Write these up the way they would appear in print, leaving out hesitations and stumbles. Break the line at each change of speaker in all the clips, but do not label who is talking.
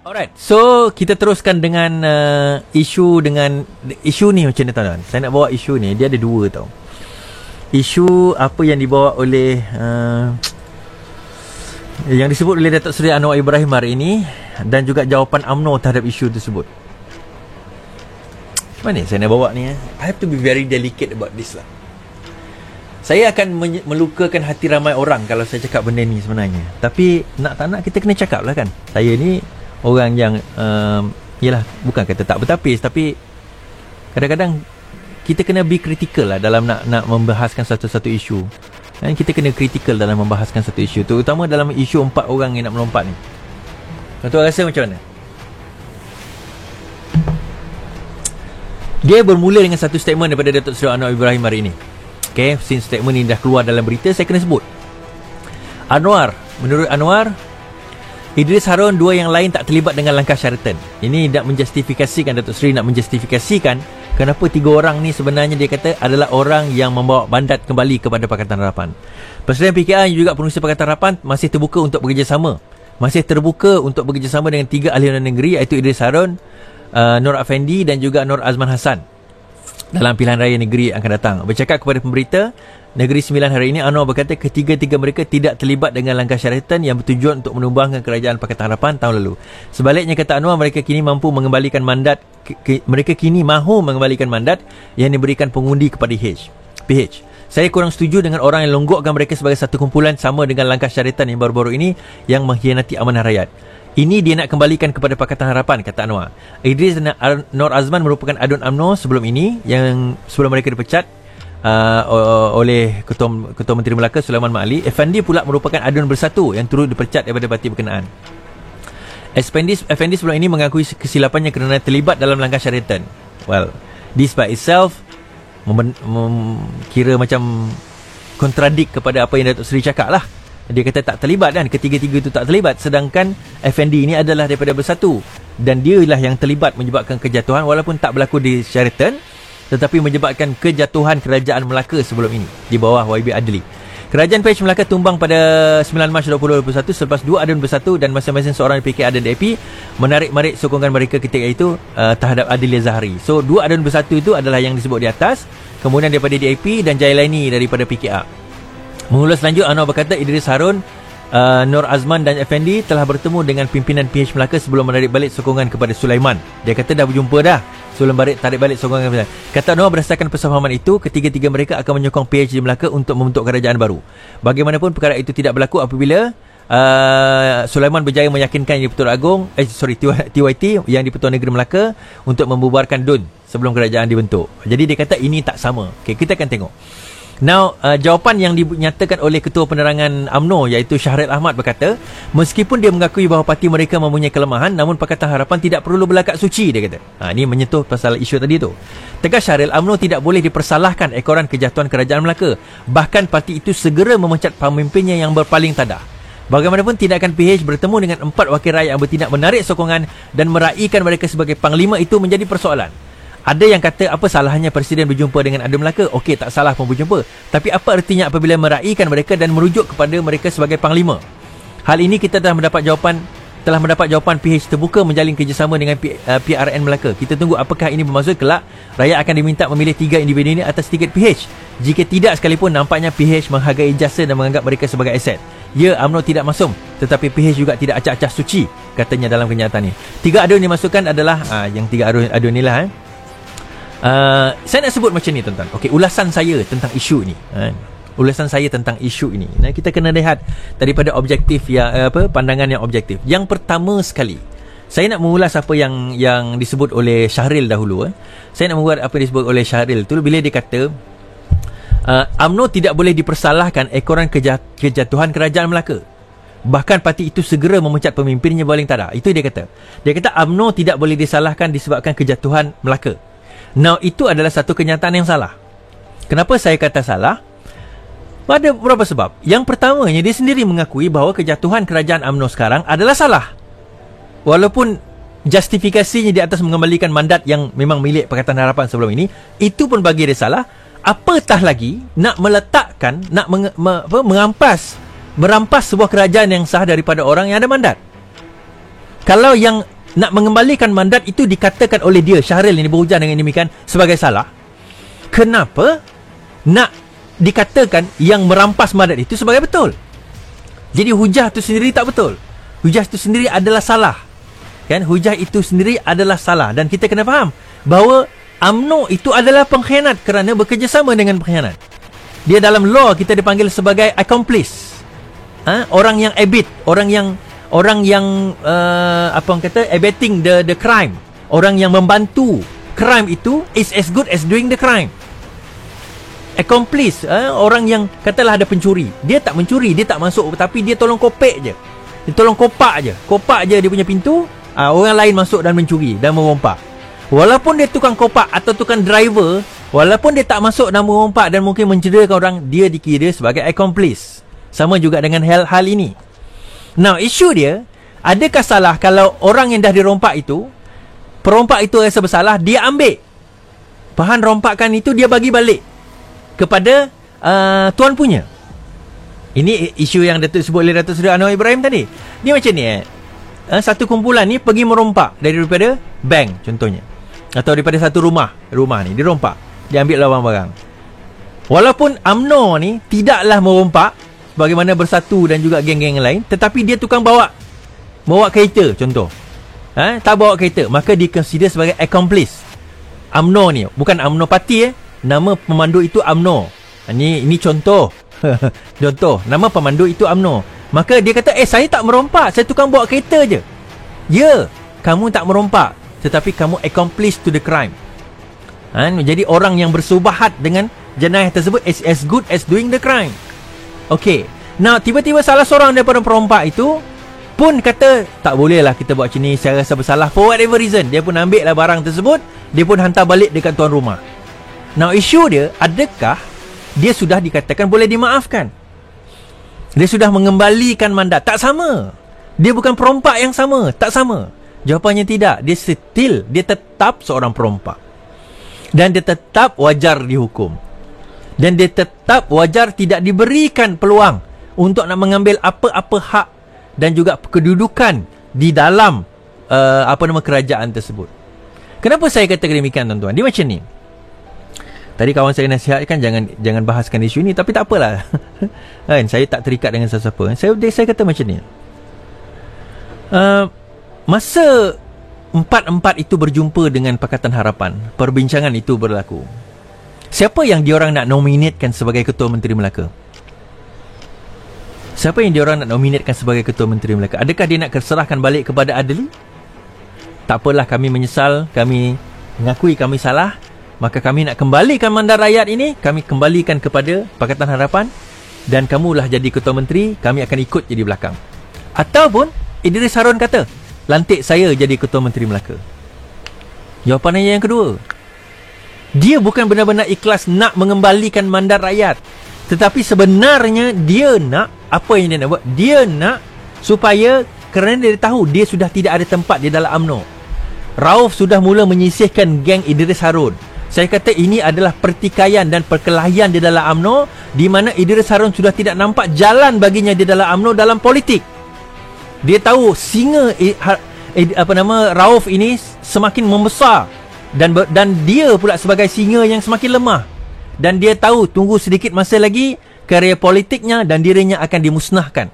Alright, so kita teruskan dengan isu ni macam ni tuan-tuan. Saya nak bawa isu ni, dia ada dua tau. Isu apa yang dibawa oleh yang disebut oleh Datuk Seri Anwar Ibrahim hari ini, dan juga jawapan UMNO terhadap isu tersebut. Mana saya nak bawa ni? I have to be very delicate about this lah. Saya akan melukakan hati ramai orang kalau saya cakap benda ni sebenarnya. Tapi nak tak nak kita kena cakap lah kan. Saya ni orang yang yelah, bukan kata tak bertapis, tapi kadang-kadang kita kena be critical lah dalam nak membahaskan satu-satu isu. Dan kita kena critical dalam membahaskan satu isu, terutama dalam isu 4 orang yang nak melompat ni. Tuan-tuan rasa macam mana? Dia bermula dengan satu statement daripada Datuk Seri Anwar Ibrahim hari ini. Okay, since statement ni dah keluar dalam berita, saya kena sebut. Menurut Anwar, Idris Harun, dua yang lain tak terlibat dengan langkah Sheraton. Ini nak menjustifikasikan, Datuk Seri nak menjustifikasikan kenapa 3 orang ni sebenarnya dia kata adalah orang yang membawa Bandat kembali kepada Pakatan Harapan. Presiden PKR juga pengurusi Pakatan Harapan masih terbuka untuk bekerjasama. Dengan 3 ahli luar negeri, iaitu Idris Harun, Nur Afendi dan juga Nur Azman Hassan dalam pilihan raya negeri akan datang. Bercakap kepada pemberita Negeri Sembilan hari ini, Anwar berkata ketiga-tiga mereka tidak terlibat dengan langkah Sheraton yang bertujuan untuk menumbangkan kerajaan Pakatan Harapan tahun lalu. Sebaliknya, kata Anwar, mereka kini mahu mengembalikan mandat yang diberikan pengundi kepada PH. Saya kurang setuju dengan orang yang longgokkan mereka sebagai satu kumpulan sama dengan langkah Sheraton yang baru-baru ini yang mengkhianati amanah rakyat. Ini dia nak kembalikan kepada Pakatan Harapan, kata Anwar. Idris dan Nur Azman merupakan adun UMNO sebelum ini, yang sebelum mereka dipecat oleh Ketua Menteri Melaka Sulaiman Mat Ali. Effendi pula merupakan adun Bersatu yang turut dipecat daripada parti berkenaan. Effendi sebelum ini mengakui kesilapannya kerana terlibat dalam langkah Sheraton. Well, this by itself kira macam kontradik kepada apa yang Datuk Seri cakap lah. Dia kata tak terlibat, dan ketiga-tiga itu tak terlibat, sedangkan Effendi ini adalah daripada Bersatu dan dialah yang terlibat menyebabkan kejatuhan, walaupun tak berlaku di Sheraton, tetapi menyebabkan kejatuhan kerajaan Melaka sebelum ini di bawah YB Adli. Kerajaan PH Melaka tumbang pada 9 Mac 2021 selepas 2 adun Bersatu dan masing-masing seorang PKR dan DAP menarik-marik sokongan mereka ketika itu terhadap Adil Zahari. So 2 adun Bersatu itu adalah yang disebut di atas, kemudian daripada DAP dan Jailani daripada PKR. Mengulas lanjut, Anwar berkata Idris Harun, Nur Azman dan Effendi telah bertemu dengan pimpinan PH Melaka sebelum menarik balik sokongan kepada Sulaiman. Dia kata dah berjumpa dah sebelum tarik balik sokongan kepada. Kata Anwar, berdasarkan persefahaman itu, ketiga-tiga mereka akan menyokong PH di Melaka untuk membentuk kerajaan baru. Bagaimanapun perkara itu tidak berlaku apabila Sulaiman berjaya meyakinkan Di-Pertuan Agong TYT yang Di-Pertuan Negeri Melaka untuk membubarkan DUN sebelum kerajaan dibentuk. Jadi dia kata ini tak sama. Okay, kita akan tengok. Now, jawapan yang dinyatakan oleh Ketua Penerangan UMNO iaitu Syahril Ahmad berkata, meskipun dia mengakui bahawa parti mereka mempunyai kelemahan, namun Pakatan Harapan tidak perlu berlakak suci, dia kata. Ini menyentuh pasal isu tadi tu. Tegas Syahril, UMNO tidak boleh dipersalahkan ekoran kejatuhan kerajaan Melaka. Bahkan parti itu segera memecat pemimpinnya yang berpaling tadah. Bagaimanapun tindakan PH bertemu dengan 4 wakil rakyat yang bertindak menarik sokongan dan meraihkan mereka sebagai panglima itu menjadi persoalan. Ada yang kata apa salahnya Presiden berjumpa dengan Adun Melaka? Okey, tak salah pun berjumpa. Tapi apa artinya apabila meraihkan mereka dan merujuk kepada mereka sebagai panglima? Hal ini kita telah mendapat jawapan PH terbuka menjalin kerjasama dengan PRN Melaka. Kita tunggu apakah ini bermaksud kelak rakyat akan diminta memilih 3 individu ini atas tiket PH. Jika tidak sekalipun, nampaknya PH menghargai jasa dan menganggap mereka sebagai aset. Ya, UMNO tidak masum, tetapi PH juga tidak acah-acah suci, katanya dalam kenyataan ini. 3 adun dimasukkan adalah yang 3 adun inilah saya nak sebut macam ni, tuan-tuan. Okey, ulasan saya tentang isu ni. Nah, kita kena lihat daripada objektif pandangan yang objektif. Yang pertama sekali, saya nak mengulas apa yang disebut oleh Syahril dahulu. Saya nak mengulas apa yang disebut oleh Syahril tu bila dia kata UMNO tidak boleh dipersalahkan ekoran kejatuhan kerajaan Melaka. Bahkan parti itu segera memecat pemimpinnya paling tadah. Itu dia kata. Dia kata UMNO tidak boleh disalahkan disebabkan kejatuhan Melaka. Now, itu adalah satu kenyataan yang salah. Kenapa saya kata salah? Ada beberapa sebab. Yang pertamanya, dia sendiri mengakui bahawa kejatuhan kerajaan UMNO sekarang adalah salah. Walaupun justifikasinya di atas mengembalikan mandat yang memang milik Pakatan Harapan sebelum ini, itu pun bagi dia salah. Apatah lagi nak meletakkan, nak merampas sebuah kerajaan yang sah daripada orang yang ada mandat. Kalau yang nak mengembalikan mandat itu dikatakan oleh dia, Syahril ini berhujah dengan demikian sebagai salah, kenapa nak dikatakan yang merampas mandat itu sebagai betul? Jadi hujah itu sendiri tak betul. Hujah itu sendiri adalah salah. Kan? Hujah itu sendiri adalah salah. Dan kita kena faham bahawa UMNO itu adalah pengkhianat kerana bekerjasama dengan pengkhianat. Dia dalam law kita dipanggil sebagai accomplice. Orang yang abet, orang yang apa orang kata, abetting the crime. Orang yang membantu crime itu is as good as doing the crime. Accomplice, orang yang katalah ada pencuri, dia tak mencuri, dia tak masuk, tapi dia tolong kopek je. Dia tolong kopak je dia punya pintu, orang lain masuk dan mencuri dan merompak. Walaupun dia tukang kopak atau tukang driver, walaupun dia tak masuk dan merompak dan mungkin mencederakan orang, dia dikira sebagai accomplice. Sama juga dengan hal ini. Now, isu dia, adakah salah kalau orang yang dah dirompak itu, perompak itu rasa bersalah, dia ambil bahan rompakan itu, dia bagi balik kepada tuan punya. Ini isu yang Datuk sebut oleh Datuk Seri Anwar Ibrahim tadi. Dia macam ni, satu kumpulan ni pergi merompak daripada bank contohnya, atau daripada satu rumah ni, dia rompak, dia ambil lah barang-barang. Walaupun UMNO ni tidaklah merompak bagaimana Bersatu dan juga geng-geng lain, tetapi dia tukang bawa kereta contoh, tak bawa kereta, maka dia consider sebagai accomplice. UMNO ni bukan UMNO parti, nama pemandu itu UMNO. Ini contoh. Contoh, nama pemandu itu UMNO. Maka dia kata, saya tak merompak, saya tukang bawa kereta je. Ya, kamu tak merompak, tetapi kamu accomplice to the crime. Jadi orang yang bersubahat dengan jenayah tersebut is as good as doing the crime. Okey. Now, tiba-tiba salah seorang daripada perompak itu pun kata, tak boleh lah kita buat macam ni, saya rasa bersalah for whatever reason. Dia pun ambil lah barang tersebut, dia pun hantar balik dekat tuan rumah. Now, isu dia, adakah dia sudah dikatakan boleh dimaafkan? Dia sudah mengembalikan mandat? Tak sama. Dia bukan perompak yang sama. Tak sama. Jawapannya tidak. Dia tetap seorang perompak. Dan dia tetap wajar dihukum. Dan dia tetap wajar tidak diberikan peluang untuk nak mengambil apa-apa hak dan juga kedudukan di dalam kerajaan tersebut. Kenapa saya kata demikian, tuan-tuan? Dia macam ni. Tadi kawan saya nasihatkan jangan bahaskan isu ini, tapi tak apalah. Kan, saya tak terikat dengan sesiapa. Saya kata macam ni. Masa empat itu berjumpa dengan Pakatan Harapan, perbincangan itu berlaku. Siapa yang diorang nak nominatekan sebagai Ketua Menteri Melaka? Siapa yang diorang nak nominatekan sebagai Ketua Menteri Melaka? Adakah dia nak serahkan balik kepada Adli? Tak apalah, kami menyesal, kami mengakui kami salah, maka kami nak kembalikan mandat rakyat ini, kami kembalikan kepada Pakatan Harapan, dan kamulah jadi Ketua Menteri, kami akan ikut jadi belakang. Ataupun Idris Harun kata, lantik saya jadi Ketua Menteri Melaka. Jawapannya yang kedua. Dia bukan benar-benar ikhlas nak mengembalikan mandat rakyat, tetapi sebenarnya dia nak, apa yang dia nak buat? Dia nak supaya, kerana dia tahu dia sudah tidak ada tempat di dalam UMNO. Rauf sudah mula menyisihkan geng Idris Harun. Saya kata ini adalah pertikaian dan perkelahian di dalam UMNO, di mana Idris Harun sudah tidak nampak jalan baginya di dalam UMNO dalam politik. Dia tahu singa Rauf ini semakin membesar, dan dia pula sebagai singa yang semakin lemah. Dan dia tahu tunggu sedikit masa lagi karier politiknya dan dirinya akan dimusnahkan.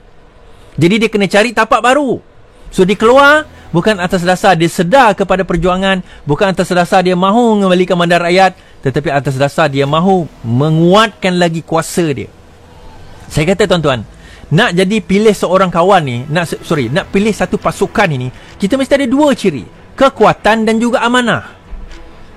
Jadi dia kena cari tapak baru. So dia keluar bukan atas dasar dia sedar kepada perjuangan, bukan atas dasar dia mahu mengembalikan mandat rakyat, tetapi atas dasar dia mahu menguatkan lagi kuasa dia. Saya kata, tuan-tuan, nak jadi pilih seorang kawan ni, nak pilih satu pasukan ini, kita mesti ada dua ciri, kekuatan dan juga amanah.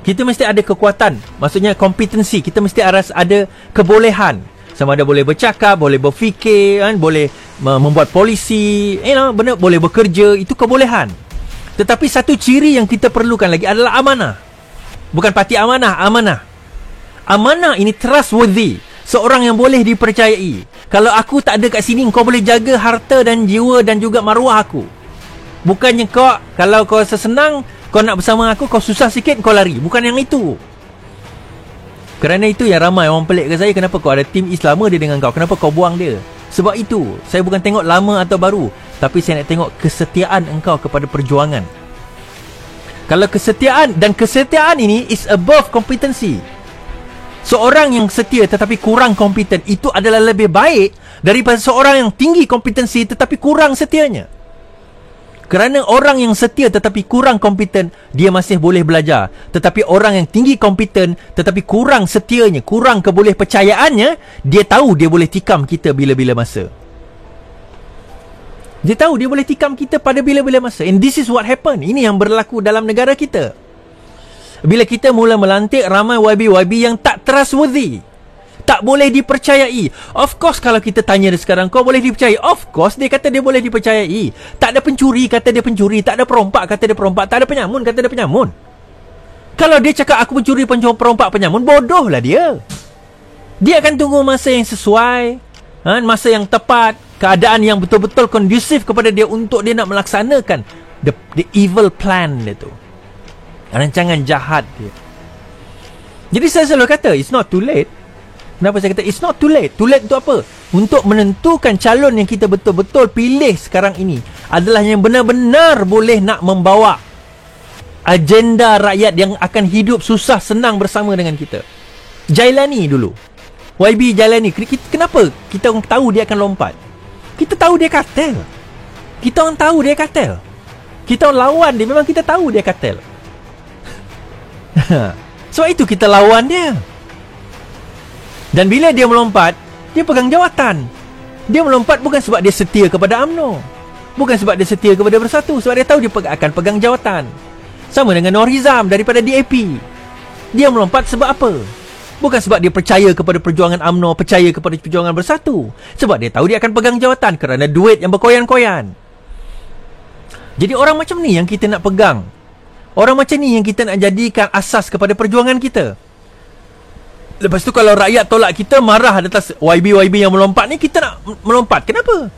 Kita mesti ada kekuatan, maksudnya kompetensi. Kita mesti ada kebolehan. Sama ada boleh bercakap, boleh berfikir, kan? Boleh membuat polisi, benar, boleh bekerja. Itu kebolehan. Tetapi satu ciri yang kita perlukan lagi adalah amanah. Bukan parti amanah, amanah. Amanah ini trustworthy. Seorang yang boleh dipercayai. Kalau aku tak ada kat sini, kau boleh jaga harta dan jiwa dan juga maruah aku. Bukannya kalau kau sesenang, kau nak bersama aku, kau susah sikit, kau lari. Bukan yang itu. Kerana itu yang ramai orang pelik ke saya, kenapa kau ada tim Islam dia dengan kau, kenapa kau buang dia? Sebab itu, saya bukan tengok lama atau baru, tapi saya nak tengok kesetiaan engkau kepada perjuangan. Kalau kesetiaan ini is above competency. Seorang yang setia tetapi kurang kompeten, itu adalah lebih baik daripada seorang yang tinggi kompetensi tetapi kurang setianya. Kerana orang yang setia tetapi kurang kompeten, dia masih boleh belajar. Tetapi orang yang tinggi kompeten tetapi kurang setianya, kurang keboleh percayaannya, dia tahu dia boleh tikam kita bila-bila masa. Dia tahu dia boleh tikam kita pada bila-bila masa. And this is what happened. Ini yang berlaku dalam negara kita. Bila kita mula melantik ramai YB-YB yang tak trustworthy, tak boleh dipercayai. Of course, kalau kita tanya dia sekarang, kau boleh dipercayai? Of course, dia kata dia boleh dipercayai. Tak ada pencuri, kata dia pencuri. Tak ada perompak, kata dia perompak. Tak ada penyamun, kata dia penyamun. Kalau dia cakap aku pencuri, perompak, penyamun, bodohlah dia. Dia akan tunggu masa yang sesuai, masa yang tepat, keadaan yang betul-betul kondusif kepada dia untuk dia nak melaksanakan the evil plan dia tu, rancangan jahat dia. Jadi saya selalu kata, it's not too late. Kenapa saya kata it's not too late? Too late untuk apa? Untuk menentukan calon yang kita betul-betul pilih sekarang ini adalah yang benar-benar boleh nak membawa agenda rakyat yang akan hidup susah senang bersama dengan kita. Jailani dulu, YB Jailani, kenapa kita orang tahu dia akan lompat? Kita tahu dia kartel. Kita orang tahu dia kartel. Kita orang lawan dia, memang kita tahu dia kartel. Sebab itu kita lawan dia. Dan bila dia melompat, dia pegang jawatan. Dia melompat bukan sebab dia setia kepada UMNO, bukan sebab dia setia kepada Bersatu, sebab dia tahu dia akan pegang jawatan. Sama dengan Nur Hizam daripada DAP. Dia melompat sebab apa? Bukan sebab dia percaya kepada perjuangan UMNO, percaya kepada perjuangan Bersatu, sebab dia tahu dia akan pegang jawatan kerana duit yang berkoyan-koyan. Jadi orang macam ni yang kita nak pegang. Orang macam ni yang kita nak jadikan asas kepada perjuangan kita. Lepas tu kalau rakyat tolak kita, marah atas YB-YB yang melompat ni, kita nak melompat. Kenapa?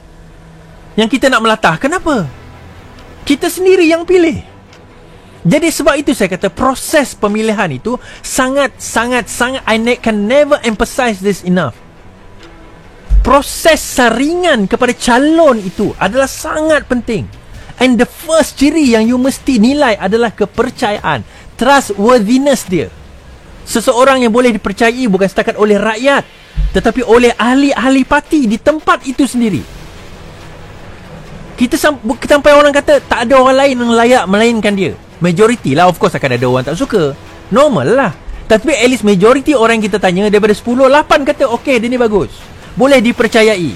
Yang kita nak melatah, kenapa? Kita sendiri yang pilih. Jadi sebab itu saya kata proses pemilihan itu sangat I can never emphasize this enough. Proses saringan kepada calon itu adalah sangat penting. And the first ciri yang you mesti nilai adalah kepercayaan, trustworthiness dia. Seseorang yang boleh dipercayai bukan setakat oleh rakyat, tetapi oleh ahli-ahli parti di tempat itu sendiri. Kita sampai orang kata tak ada orang lain yang layak melainkan dia. Majority lah, of course akan ada orang tak suka, normal lah. Tapi at least majority orang yang kita tanya, daripada 10, 8 kata okey, dia ni bagus, boleh dipercayai.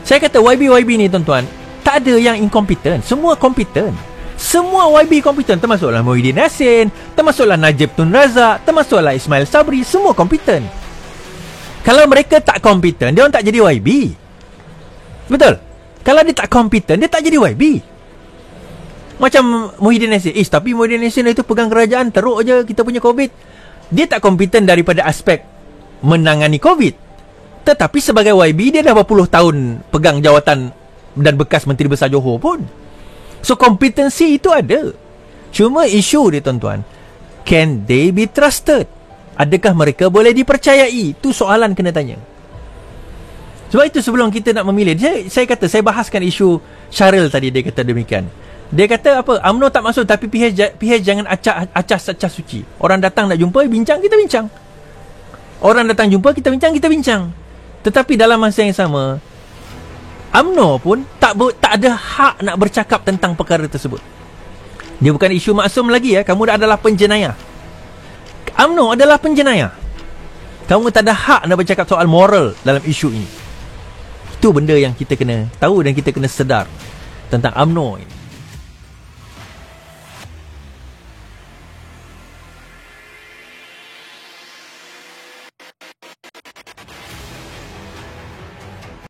Saya kata YB-YB ni tuan-tuan, tak ada yang inkompeten, semua kompeten. Semua YB kompeten, termasuklah Muhyiddin Yassin, termasuklah Najib Tun Razak, termasuklah Ismail Sabri, semua kompeten. Kalau mereka tak kompeten, dia orang tak jadi YB. Betul? Kalau dia tak kompeten, dia tak jadi YB. Macam Muhyiddin Yassin, tapi Muhyiddin Yassin itu pegang kerajaan, teruk je kita punya COVID. Dia tak kompeten daripada aspek menangani COVID, tetapi sebagai YB, dia dah berpuluh tahun pegang jawatan dan bekas Menteri Besar Johor pun. So kompetensi itu ada. Cuma isu dia tuan-tuan, can they be trusted? Adakah mereka boleh dipercayai? Itu soalan kena tanya. Sebab itu sebelum kita nak memilih, saya kata, saya bahaskan isu Syaril tadi. Dia kata demikian. Dia kata apa? UMNO tak masuk, tapi PH jangan acah suci. Orang datang nak jumpa, bincang, kita bincang. Orang datang jumpa, kita bincang. Tetapi dalam masa yang sama, UMNO pun tak ada hak nak bercakap tentang perkara tersebut. Dia bukan isu maksum lagi ya. Kamu adalah penjenayah. UMNO adalah penjenayah. Kamu tak ada hak nak bercakap soal moral dalam isu ini. Itu benda yang kita kena tahu dan kita kena sedar tentang UMNO ini.